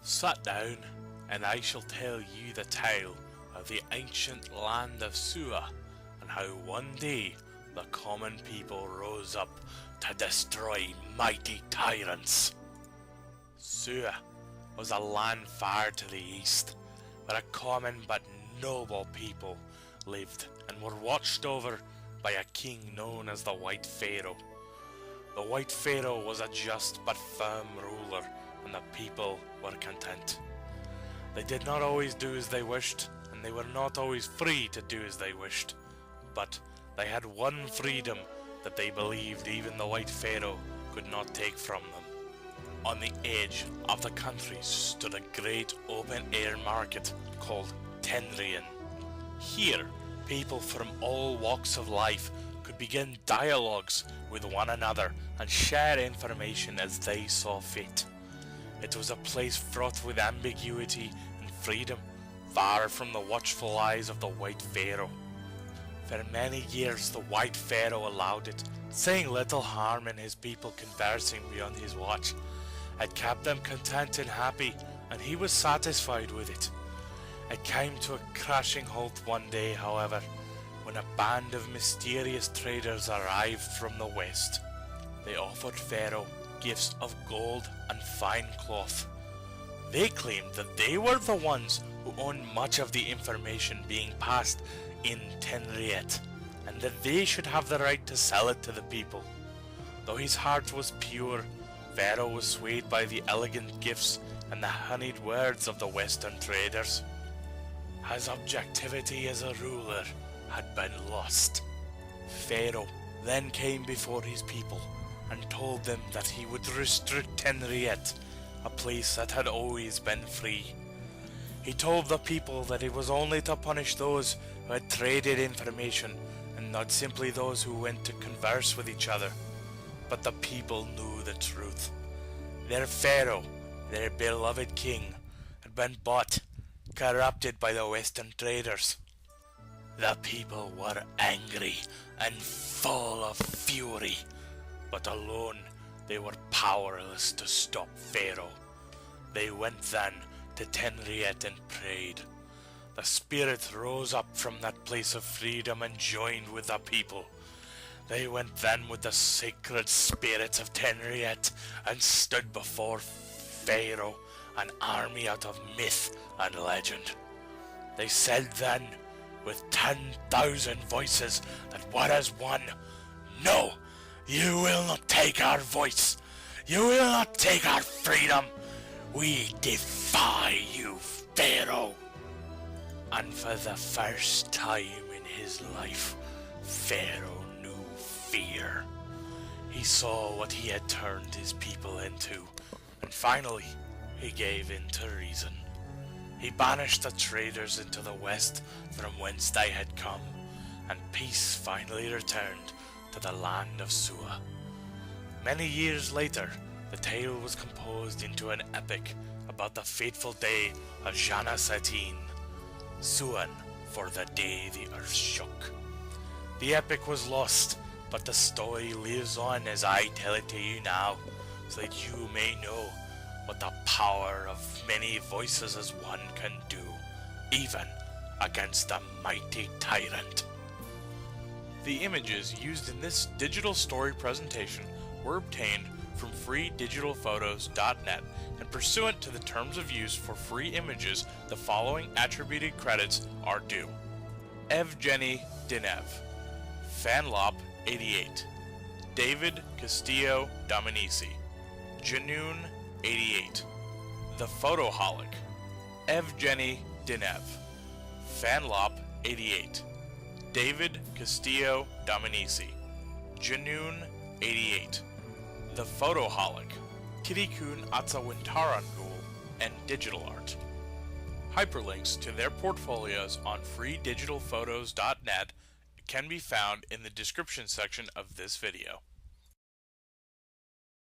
Sit down, and I shall tell you the tale of the ancient land of Sua, and how one day the common people rose up to destroy mighty tyrants. Sua was a land far to the east, where a common but noble people lived and were watched over by a king known as the White Pharaoh. The White Pharaoh was a just but firm ruler, and the people were content. They did not always do as they wished, and they were not always free to do as they wished, but they had one freedom that they believed even the White Pharaoh could not take from them. On the edge of the country stood a great open-air market called Tenrian. Here, people from all walks of life could begin dialogues with one another and share information as they saw fit. It was a place fraught with ambiguity and freedom, far from the watchful eyes of the White Pharaoh. For many years the White Pharaoh allowed it, saying little harm in his people conversing beyond his watch. It kept them content and happy, and he was satisfied with it. It came to a crashing halt one day, however, when a band of mysterious traders arrived from the west. They offered Pharaoh gifts of gold and fine cloth. They claimed that they were the ones who owned much of the information being passed in Tenriet, and that they should have the right to sell it to the people. Though his heart was pure, Pharaoh was swayed by the elegant gifts and the honeyed words of the Western traders. His objectivity as a ruler had been lost. Pharaoh then came before his people and told them that he would restrict Tenriet, a place that had always been free. He told the people that it was only to punish those who had traded information and not simply those who went to converse with each other. But the people knew the truth. Their Pharaoh, their beloved king, had been bought, corrupted by the Western traders. The people were angry and full of fury, but alone they were powerless to stop Pharaoh. They went then to Tenriet and prayed. The spirit rose up from that place of freedom and joined with the people. They went then with the sacred spirits of Tenriet and stood before Pharaoh, an army out of myth and legend. They said then, with 10,000 voices that were as one, "No, you will not take our voice. You will not take our freedom. We defy you, Pharaoh." And for the first time in his life, Pharaoh knew fear. He saw what he had turned his people into, and finally he gave in to reason. He banished the traders into the west from whence they had come, and peace finally returned to the land of Sua. Many years later, the tale was composed into an epic about the fateful day of Jana Satin, Suan, for the day the earth shook. The epic was lost, but the story lives on as I tell it to you now, so that you may know what the power of many voices as one can do, even against a mighty tyrant. The images used in this digital story presentation were obtained from freedigitalphotos.net, and pursuant to the terms of use for free images, the following attributed credits are due: Evgeni Dinev, Fanlop 88, David Castillo Dominici, Janoon 88, The Photoholic, Evgeni Dinev, Fanlop 88, David Castillo Dominici, Janoon 88, The Photoholic, Kittikun Atsawintarangkul, and digitalart. Hyperlinks to their portfolios on freedigitalphotos.net can be found in the description section of this video.